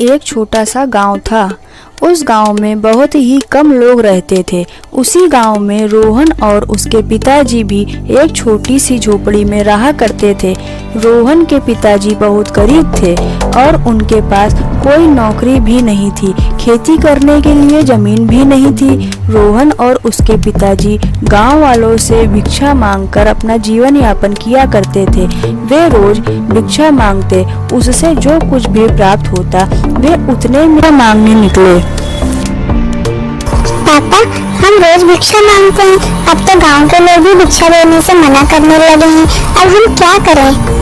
एक छोटा सा गांव था। उस गांव में बहुत ही कम लोग रहते थे। उसी गांव में रोहन और उसके पिताजी भी एक छोटी सी झोपड़ी में रहा करते थे। रोहन के पिताजी बहुत गरीब थे और उनके पास कोई नौकरी भी नहीं थी। खेती करने के लिए जमीन भी नहीं थी। रोहन और उसके पिताजी गांव वालों से भिक्षा मांगकर अपना जीवन यापन किया करते थे। वे रोज भिक्षा मांगते, उससे जो कुछ भी प्राप्त होता वे उतने में मांगने निकले। पापा, हम रोज भिक्षा मांगते हैं। अब तो गांव के लोग भी भिक्षा देने से मना करने लगे हैं। अब हम क्या करें?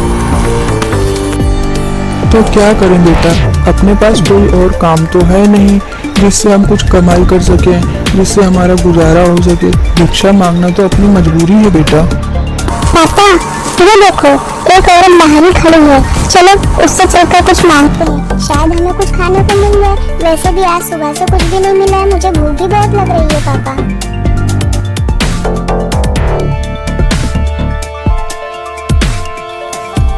तो क्या करें बेटा, अपने पास कोई और काम तो है नहीं जिससे हम कुछ कमाई कर सकें, जिससे हमारा गुजारा हो सके। भिक्षा मांगना तो अपनी मजबूरी है बेटा। पापा, ये देखो, एक औरत बाहर ही खड़ी है। चलो उससे चलकर कुछ मांगते हैं, शायद हमें कुछ खाने को मिल जाए। वैसे भी आज सुबह से कुछ भी नहीं मिला है, मुझे भूख भी बहुत लग रही है। पापा,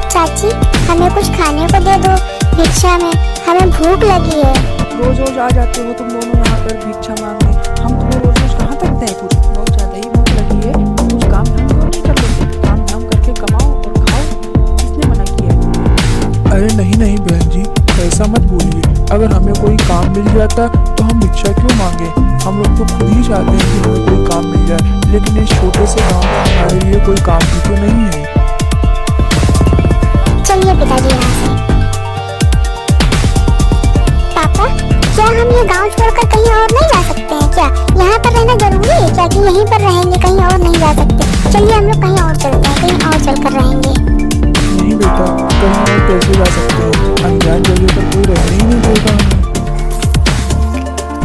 चाची, हमें कुछ खाने को दे दो भिक्षा में, हमें भूख लगी है। रोज रोज आ जाते हो तुम दोनों यहाँ पर भिक्षा मांगने। हम तुम्हें रोज रोज कहाँ तक दें कुछ? बहुत ज्यादा ही भूख लगी है। कुछ काम धाम क्यों नहीं कर लेते? काम धाम करके कमाओ और खाओ। किसने मना किया? अरे नहीं नहीं बहन जी, ऐसा मत बोलिए। अगर हमें कोई काम मिल जाता तो हम भिक्षा क्यों मांगे? हम लोग तो खुद ही चाहते हैं कि हमें कोई काम मिल जाए, लेकिन इस छोटे से गाँव में हमारे लिए कोई काम भी तो नहीं है। चलिए पिताजी यहाँ से। पापा, क्या हम ये गांव छोड़कर कहीं और नहीं जा सकते हैं क्या? यहाँ पर रहना जरूरी है क्या कि यहीं पर रहेंगे, कहीं और नहीं जा सकते? चलिए हम लोग कहीं और चलते हैं, कहीं और चलकर रहेंगे। नहीं बेटा, कहीं और कैसे जा सकते हैं? अनजान जगह पर कोई रहने ही नहीं देगा हमें।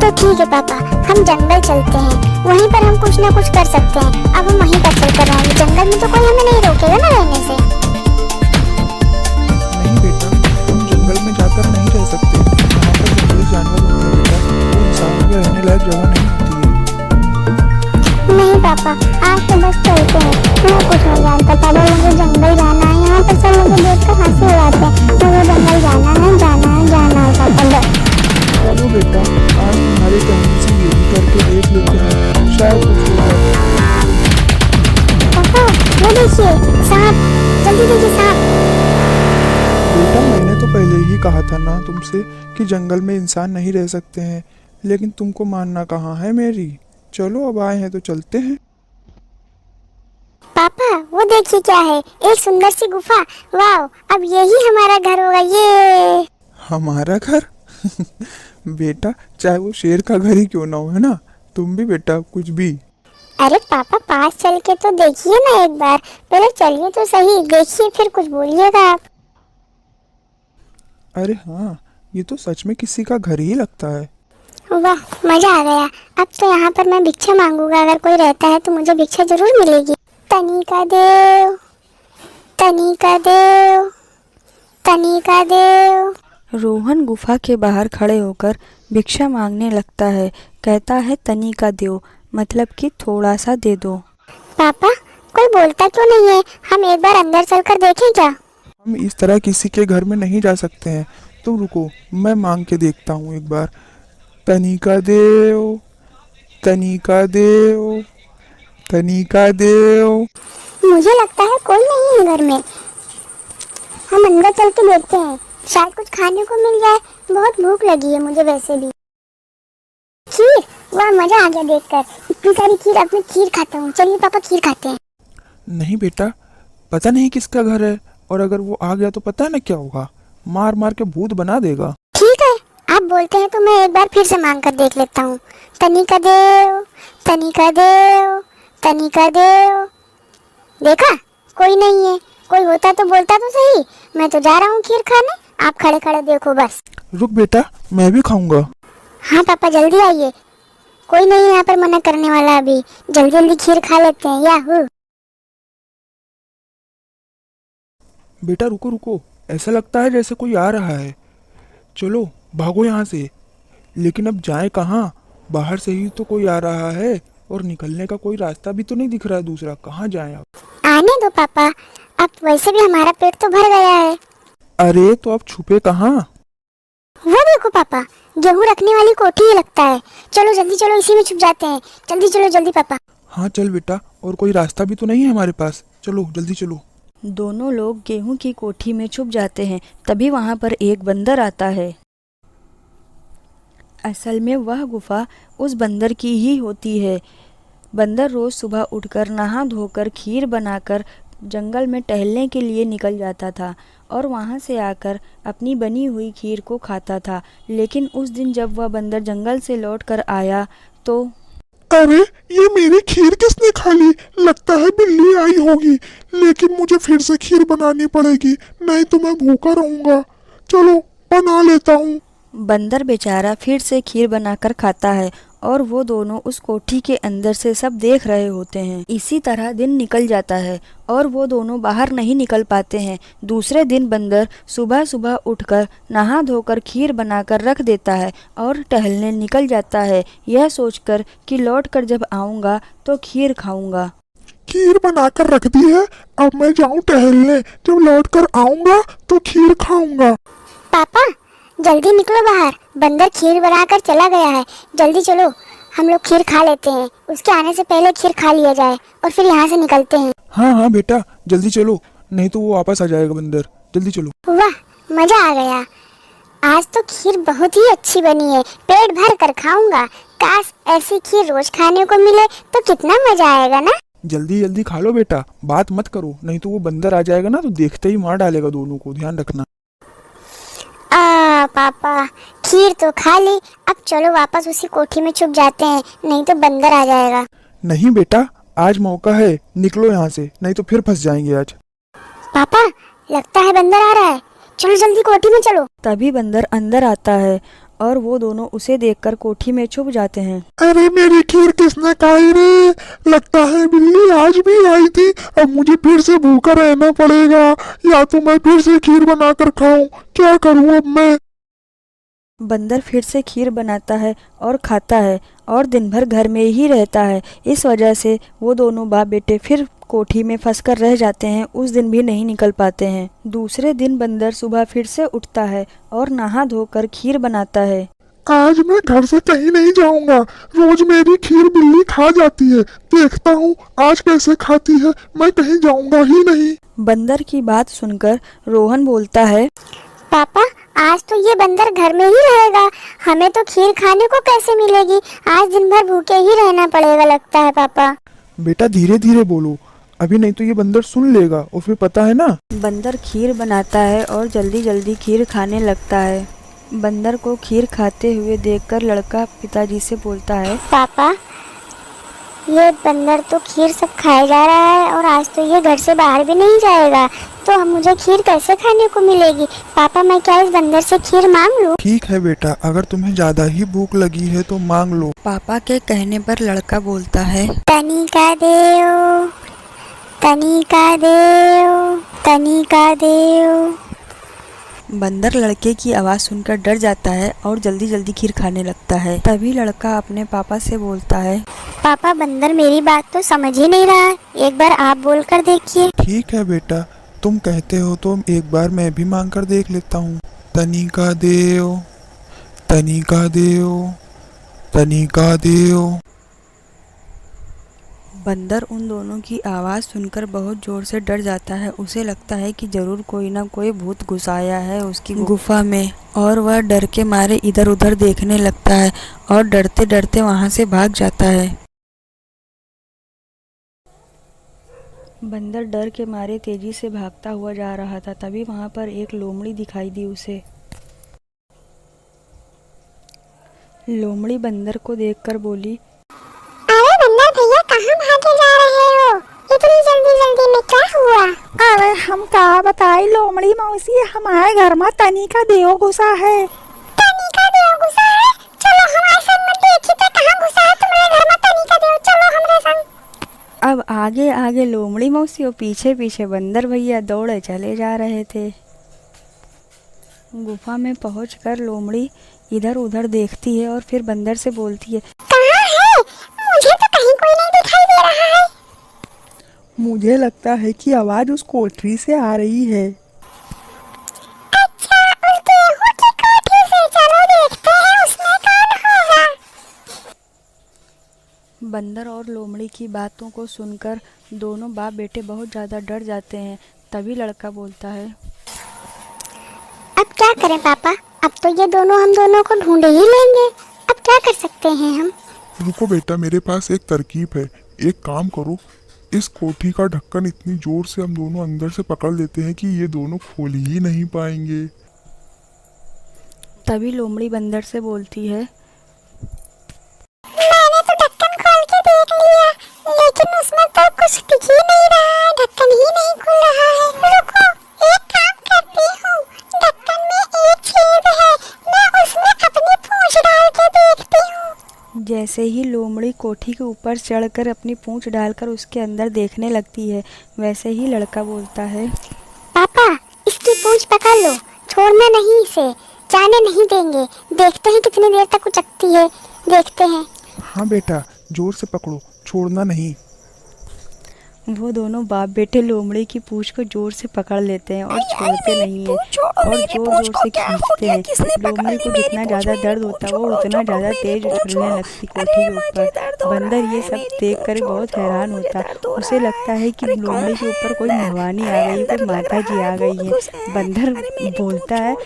तो ठीक है पापा, हम जंगल चलते हैं, वहीं पर हम कुछ न कुछ कर सकते हैं। अब हम वहीं पर चलकर रहेंगे, जंगल में तो कोई हमें नहीं रोकेगा ना रहने से। नहीं बेटा, तुम जंगल में जाकर नहीं रह सकते। वहाँ पर जंगली जानवर होते हैं बेटा, वो इंसानों के रहने लायक जगह नहीं होती है। नहीं पापा, आज तो बस चलते हैं। मैं कुछ नहीं जानता, पहले मुझे जंगल जाना है। यहाँ पर सब मुझे देखकर हंसी उड़ाते हैं। मुझे जंगल जाना है, जाना है, जाना है पापा, बस। चलो बेटा, आज तुम्हारी कहने से ये भी करके देख लेते हैं, शायद कुछ हो जाए। पापा, वो देखिए सांप, जल्दी देखिए सांप। बेटा, मैंने तो पहले ही कहा था ना तुमसे कि जंगल में इंसान नहीं रह सकते हैं, लेकिन तुमको मानना कहाँ है मेरी। चलो अब आए हैं तो चलते हैं। पापा, वो देखिए क्या है, एक सुंदर सी गुफा। वाह, अब यही हमारा घर होगा। ये हमारा घर? बेटा, चाहे वो शेर का घर ही क्यों ना हो, है ना? तुम भी बेटा कुछ भी। अरे पापा, पास चल के तो देखिए ना एक बार। पहले चलिए तो सही, देखिए फिर कुछ बोलिएगा आप। अरे हाँ, ये तो सच में किसी का घर ही लगता है। वाह, मजा आ गया। अब तो यहाँ पर मैं भिक्षा मांगूंगा, अगर कोई रहता है तो मुझे भिक्षा जरूर मिलेगी। तनिका देव, तनिका देव, तनिका देव। रोहन गुफा के बाहर खड़े होकर भिक्षा मांगने लगता है। कहता है तनिका दो, मतलब कि थोड़ा सा दे दो। पापा, कोई बोलता क्यों नहीं है? हम एक बार अंदर चलकर देखें क्या? हम इस तरह किसी के घर में नहीं जा सकते हैं। तुम रुको, मैं मांग के देखता हूँ एक बार। तनिका देव, तनिका देव, तनिका देव। मुझे लगता है कोई नहीं है घर में। हम अंदर चल के देखते हैं, शायद कुछ खाने को मिल जाए। बहुत भूख लगी है मुझे वैसे भी। खीर, वाह मजा आ गया देखकर। इतनी सारी खीर, अब मैं खीर खाता हूँ। चलिए पापा, खीर खाते हैं। नहीं बेटा, पता नहीं किसका घर है, और अगर वो आ गया तो पता है ना क्या होगा? मार मार के भूत बना देगा। ठीक है, आप बोलते हैं तो मैं एक बार फिर से मांग कर देख लेता हूँ। तनिका देव, तनिका देव, तनिका देव। देखा, कोई नहीं है। कोई होता तो बोलता तो सही। मैं तो जा रहा हूँ खीर खाने, आप खड़े खड़े देखो बस। रुक बेटा, मैं भी खाऊंगा। हाँ पापा, जल्दी आइए। कोई नहीं है यहाँ पर मना करने वाला अभी। जल्दी जल्दी खीर खा लेते हैं। याहू। बेटा रुको रुको, ऐसा लगता है जैसे कोई आ रहा है। चलो भागो यहाँ से। लेकिन अब जाएं कहाँ? बाहर से ही तो कोई आ रहा है, और निकलने का कोई रास्ता भी तो नहीं दिख रहा है दूसरा। कहाँ जाएं अब? आने दो पापा, अब वैसे भी हमारा पेट तो भर गया है। अरे तो अब छुपे कहाँ? वो देखो पापा, गेहूं रखने वाली कोठी ही लगता है। चलो जल्दी चलो, इसी में छुप जाते हैं। जल्दी चलो जल्दी पापा। हाँ चल बेटा, और कोई रास्ता भी तो नहीं है हमारे पास, चलो जल्दी चलो। दोनों लोग गेहूं की कोठी में छुप जाते हैं। तभी वहां पर एक बंदर आता है। असल में वह गुफा उस बंदर की ही होती है। बंदर रोज सुबह उठकर नहा धोकर खीर बनाकर जंगल में टहलने के लिए निकल जाता था और वहां से आकर अपनी बनी हुई खीर को खाता था। लेकिन उस दिन जब वह बंदर जंगल से लौटकर आया तो अरे ये मेरी खीर किसने खा ली? लगता है बिल्ली आई होगी, लेकिन मुझे फिर से खीर बनानी पड़ेगी, नहीं तो मैं भूखा रहूंगा। चलो बना लेता हूँ। बंदर बेचारा फिर से खीर बनाकर खाता है और वो दोनों उस कोठी के अंदर से सब देख रहे होते हैं। इसी तरह दिन निकल जाता है और वो दोनों बाहर नहीं निकल पाते हैं। दूसरे दिन बंदर सुबह सुबह उठकर नहा धोकर खीर बनाकर रख देता है और टहलने निकल जाता है, यह सोचकर कि लौटकर जब आऊँगा तो खीर खाऊंगा। खीर बनाकर रख दी है, अब मैं जाऊँ टहलने, जब लौट कर आऊंगा तो खीर खाऊंगा। पापा जल्दी निकलो बाहर, बंदर खीर बनाकर चला गया है। जल्दी चलो, हम लोग खीर खा लेते हैं। उसके आने से पहले खीर खा लिया जाए और फिर यहाँ से निकलते हैं। हाँ हाँ बेटा जल्दी चलो, नहीं तो वो वापस आ जाएगा बंदर, जल्दी चलो। वाह, मजा आ गया। आज तो खीर बहुत ही अच्छी बनी है, पेट भर कर खाऊंगा। काश ऐसी खीर रोज खाने को मिले तो कितना मजा आएगा ना। जल्दी जल्दी खा लो बेटा, बात मत करो, नहीं तो वो बंदर आ जाएगा ना तो देखते ही मार डालेगा दोनों को, ध्यान रखना। पापा खीर तो खा ली, अब चलो वापस उसी कोठी में छुप जाते हैं, नहीं तो बंदर आ जाएगा। नहीं बेटा, आज मौका है, निकलो यहाँ से, नहीं तो फिर फंस जाएंगे आज। पापा लगता है बंदर आ रहा है, चलो जल्दी कोठी में चलो। तभी बंदर अंदर आता है और वो दोनों उसे देखकर कोठी में छुप जाते हैं। अरे मेरी खीर किसने खाई रे? लगता है बिल्ली आज भी आई थी, अब मुझे फिर से भूखा रहना पड़ेगा, या तो मैं फिर से खीर बनाकर खाऊं। क्या करूं अब मैं? बंदर फिर से खीर बनाता है और खाता है और दिन भर घर में ही रहता है। इस वजह से वो दोनों बाप बेटे फिर कोठी में फंसकर रह जाते हैं, उस दिन भी नहीं निकल पाते हैं। दूसरे दिन बंदर सुबह फिर से उठता है और नहा धोकर खीर बनाता है। आज मैं घर से कहीं नहीं जाऊंगा, रोज मेरी खीर बिल्ली खा जाती है, देखता हूँ आज कैसे खाती है, मैं कहीं जाऊंगा ही नहीं। बंदर की बात सुनकर रोहन बोलता है, पापा आज तो ये बंदर घर में ही रहेगा, हमें तो खीर खाने को कैसे मिलेगी? आज दिन भर भूखे ही रहना पड़ेगा लगता है पापा। बेटा धीरे धीरे बोलो, अभी नहीं तो ये बंदर सुन लेगा और फिर पता है ना। बंदर खीर बनाता है और जल्दी जल्दी खीर खाने लगता है। बंदर को खीर खाते हुए देखकर लड़का पिताजी से बोलता है, पापा ये बंदर तो खीर सब खाए जा रहा है और आज तो ये घर से बाहर भी नहीं जाएगा, तो हम मुझे खीर कैसे खाने को मिलेगी? पापा मैं क्या इस बंदर से खीर मांग लूं? ठीक है बेटा, अगर तुम्हें ज्यादा ही भूख लगी है तो मांग लो। पापा के कहने पर लड़का बोलता है, तनिका देओ, तनिका देओ, तनिका देओ। बंदर लड़के की आवाज़ सुनकर डर जाता है और जल्दी जल्दी खीर खाने लगता है। तभी लड़का अपने पापा से बोलता है, पापा बंदर मेरी बात तो समझ ही नहीं रहा है, एक बार आप बोल कर देखिए। ठीक है बेटा, तुम कहते हो तो एक बार मैं भी मांग कर देख लेता हूँ। तनिका देओ, तनिका देओ, तनिका देओ। बंदर उन दोनों की आवाज़ सुनकर बहुत ज़ोर से डर जाता है। उसे लगता है कि ज़रूर कोई ना कोई भूत घुस आया है उसकी गुफा में, और वह डर के मारे इधर उधर देखने लगता है और डरते डरते वहाँ से भाग जाता है। बंदर डर के मारे तेजी से भागता हुआ जा रहा था। तभी वहाँ पर एक लोमड़ी दिखाई दी उसे। लोमड़ी बंदर को देखकर बोली, अरे बंदर भैया कहाँ भागे जा रहे हो? इतनी जल्दी जल्दी में क्या हुआ? अरे हम का बताई लोमड़ी मौसी, हमारे घर में तनिका देव घुसा है। तनिका देव घुसा है? चलो हमारे संग में देखी तो कहाँ घुसा है तुम्हारे घर में तनिका देव, चलो हमारे संग। अब आगे आगे लोमड़ी मौसी और पीछे पीछे बंदर भैया दौड़े चले जा रहे थे। गुफा में पहुंचकर लोमड़ी इधर उधर देखती है और फिर बंदर से बोलती है, कहाँ है? मुझे तो कहीं कोई नहीं दिखाई दे रहा है। मुझे लगता है कि आवाज उस कोठरी से आ रही है। अच्छा, उस गेहूं की कोठी से बंदर और लोमड़ी की बातों को सुनकर दोनों बाप बेटे बहुत ज़्यादा डर जाते हैं। तभी लड़का बोलता है, अब क्या करें पापा, अब तो ये दोनों हम दोनों को ढूंढ ही लेंगे। अब क्या कर सकते हैं हम? रुको बेटा, मेरे पास एक तरकीब है। एक काम करो, इस कोठी का ढक्कन इतनी जोर से हम दोनों अंदर से पकड़ लेते हैं कि ये दोनों खोल ही नहीं पाएंगे। तभी लोमड़ी बंदर से बोलती है, मैंने तो ढक्कन खोल के देख लिया, लेकिन उसमें तो कुछ दिख ही नहीं रहा है, ढक्कन ही नहीं खुल रहा है। रुको, एक काम करती हूँ, ढक्कन में एक छेद है, मैं उसमें अपनी पूंछ डाल के देखती हूँ। जैसे ही लोमड़ी कोठी के ऊपर चढ़कर अपनी पूंछ डालकर उसके अंदर देखने लगती है, वैसे ही लड़का बोलता है, पापा इसकी पूंछ पकड़ लो, छोड़ना नहीं इसे, जाने नहीं देंगे। देखते हैं कितनी देर तक उचकती है, देखते हैं। हाँ बेटा, जोर से पकड़ो, छोड़ना नहीं। वो दोनों बाप बेटे लोमड़ी की पूंछ को जोर से पकड़ लेते हैं और छोड़ते नहीं है और जोर जोर से खींचते हैं। लोमड़ी को जितना ज़्यादा दर्द होता है वो उतना ज़्यादा तेज उछलने लगती कोठी के ऊपर। बंदर ये सब देख कर बहुत हैरान होता, उसे लगता है कि लोमड़ी के ऊपर कोई भवानी आ गई, कोई माता जी आ गई है। बंदर बोलता है,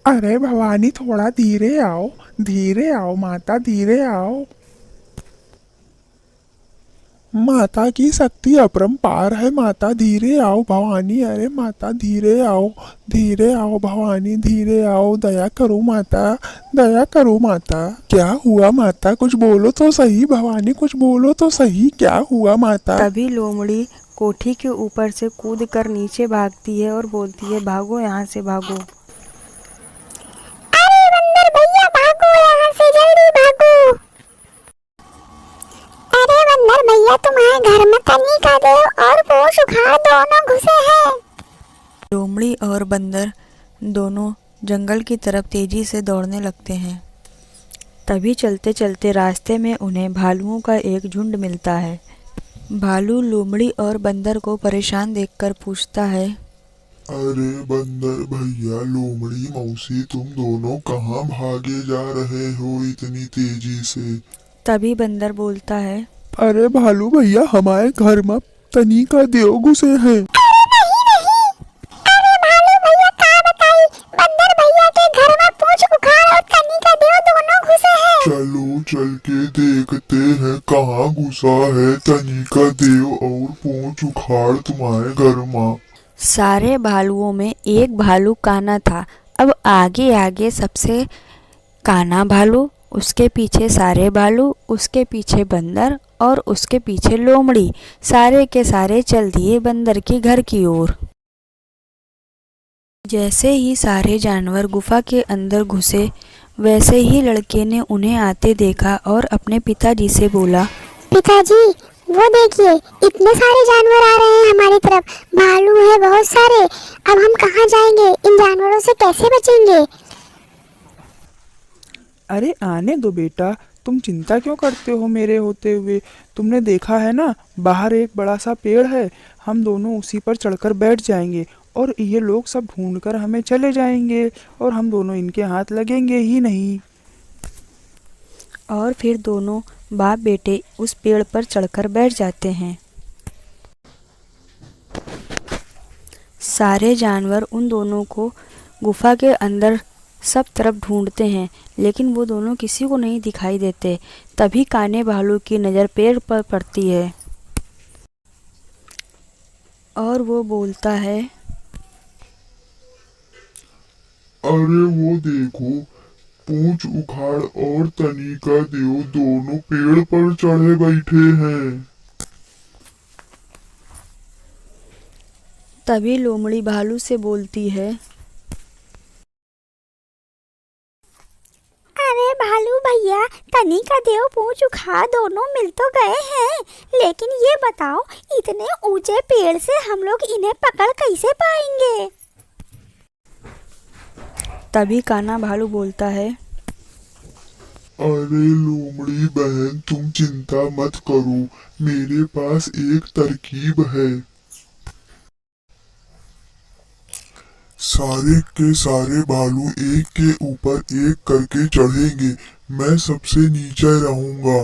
अरे भवानी, थोड़ा धीरे आओ माता, धीरे आओ। माता की शक्ति अपरंपार है माता, धीरे आओ भवानी। अरे माता धीरे आओ भवानी, धीरे आओ, दया करो माता, दया करो माता। क्या हुआ माता, कुछ बोलो तो सही भवानी, कुछ बोलो तो सही, क्या हुआ माता? तभी लोमड़ी कोठी के ऊपर से कूद कर नीचे भागती है और बोलती है, भागो यहाँ से भागो। अरे बंदर भैया भागो यहाँ से, जल्दी भागो। अरे बंदर भैया, तुम्हारे घर में तनी का देव और पोष उखाड़ दोनों घुसे हैं। लोमड़ी और बंदर दोनों जंगल की तरफ तेजी से दौड़ने लगते हैं। तभी चलते चलते रास्ते में उन्हें भालुओं का एक झुंड मिलता है। भालू लोमड़ी और बंदर को परेशान देखकर पूछता है, अरे बंदर भैया, लोमड़ी मौसी, तुम दोनों कहाँ भागे जा रहे हो इतनी तेजी से? तभी बंदर बोलता है, अरे भालू भैया, हमारे घर में तनी का देव घुसे हैं। अरे भालू भैया का बताई, बंदर भैया के घर में पूंछ उखाड़ और तनी का देव दोनों घुसे हैं। चलो चल के देखते हैं कहाँ घुसा है तनी का देव और पूंछ उखाड़ तुम्हारे घर में। सारे भालुओं में एक भालू काना था। अब आगे आगे सबसे काना भालू, उसके पीछे सारे भालू, उसके पीछे बंदर और उसके पीछे लोमड़ी, सारे के सारे चल दिए बंदर के घर की ओर। जैसे ही सारे जानवर गुफा के अंदर घुसे, वैसे ही लड़के ने उन्हें आते देखा और अपने पिताजी से बोला, पिताजी वो देखिए, इतने सारे जानवर आ रहे हैं हमारी तरफ, भालू है बहुत सारे। अब हम कहाँ जाएंगे, इन जानवरों से कैसे बचेंगे? अरे आने दो बेटा, तुम चिंता क्यों करते हो मेरे होते हुए? तुमने देखा है ना, बाहर एक बड़ा सा पेड़ है, हम दोनों उसी पर चढ़कर बैठ जाएंगे और ये लोग सब ढूंढकर हमें चले जाएंगे और हम दोनों इनके हाथ लगेंगे ही नहीं। और फिर दोनों बाप बेटे उस पेड़ पर चढ़कर बैठ जाते हैं। सारे जानवर उन दोनों को गुफा के अंदर सब तरफ ढूंढते हैं, लेकिन वो दोनों किसी को नहीं दिखाई देते। तभी काने भालू की नज़र पेड़ पर पड़ती है और वो बोलता है, अरे वो देखो, पूंछ उखाड़ और तनी का देव दोनों पेड़ पर चढ़े बैठे हैं। तभी लोमड़ी भालू से बोलती है, अरे भालू भैया, तनी का देव पूंछ उखाड़ दोनों मिल तो गए हैं, लेकिन ये बताओ, इतने ऊंचे पेड़ से हम लोग इन्हें पकड़ कैसे पाएंगे? तभी काना भालू बोलता है, अरे लोमड़ी बहन, तुम चिंता मत करो, मेरे पास एक तरकीब है। सारे के सारे भालू एक के ऊपर एक करके चढ़ेंगे, मैं सबसे नीचे रहूंगा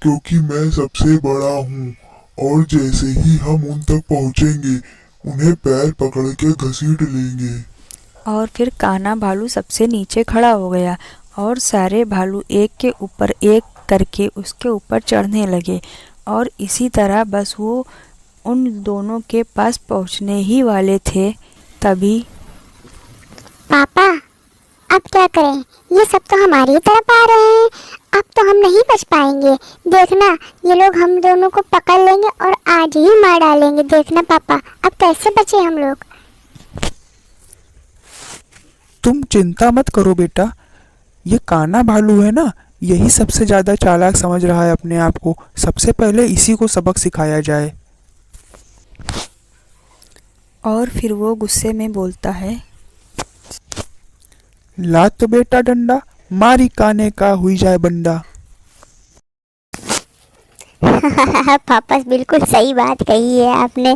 क्योंकि मैं सबसे बड़ा हूँ और जैसे ही हम उन तक पहुँचेंगे उन्हें पैर पकड़ के घसीट लेंगे। और फिर कान्हा भालू सबसे नीचे खड़ा हो गया और सारे भालू एक के ऊपर एक करके उसके ऊपर चढ़ने लगे और इसी तरह बस वो उन दोनों के पास पहुंचने ही वाले थे। तभी पापा अब क्या करें, ये सब तो हमारी तरफ आ रहे हैं, अब तो हम नहीं बच पाएंगे। देखना ये लोग हम दोनों को पकड़ लेंगे और आज ही मार डालेंगे। देखना पापा अब कैसे बचे हम लोग। तुम चिंता मत करो बेटा, ये कान्हा भालू है ना, यही सबसे ज्यादा चालाक समझ रहा है अपने आप को। सबसे पहले इसी को सबक सिखाया जाए। और फिर वो गुस्से में बोलता है, ला तो बेटा डंडा, मारी काने का हुई जाए बंडा। पापा बिल्कुल सही बात कही है आपने।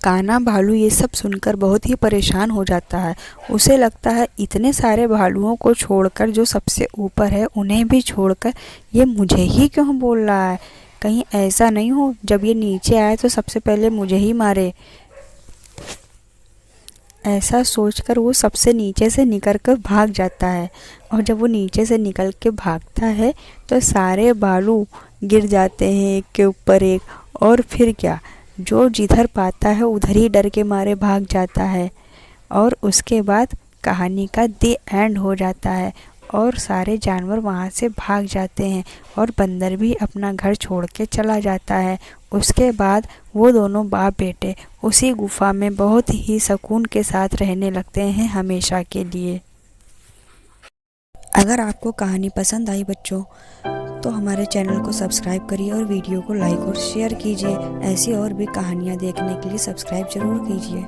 कान्हा भालू ये सब सुनकर बहुत ही परेशान हो जाता है। उसे लगता है इतने सारे भालुओं को छोड़कर जो सबसे ऊपर है उन्हें भी छोड़कर ये मुझे ही क्यों बोल रहा है। कहीं ऐसा नहीं हो जब ये नीचे आए तो सबसे पहले मुझे ही मारे। ऐसा सोचकर वो सबसे नीचे से निकल कर भाग जाता है और जब वो नीचे से निकल के भागता है तो सारे भालू गिर जाते हैं एक के ऊपर एक। और फिर क्या, जो जिधर पाता है उधर ही डर के मारे भाग जाता है। और उसके बाद कहानी का द एंड हो जाता है और सारे जानवर वहाँ से भाग जाते हैं और बंदर भी अपना घर छोड़ के चला जाता है। उसके बाद वो दोनों बाप बेटे उसी गुफा में बहुत ही सुकून के साथ रहने लगते हैं हमेशा के लिए। अगर आपको कहानी पसंद आई बच्चों तो हमारे चैनल को सब्सक्राइब करिए और वीडियो को लाइक और शेयर कीजिए। ऐसी और भी कहानियाँ देखने के लिए सब्सक्राइब जरूर कीजिए।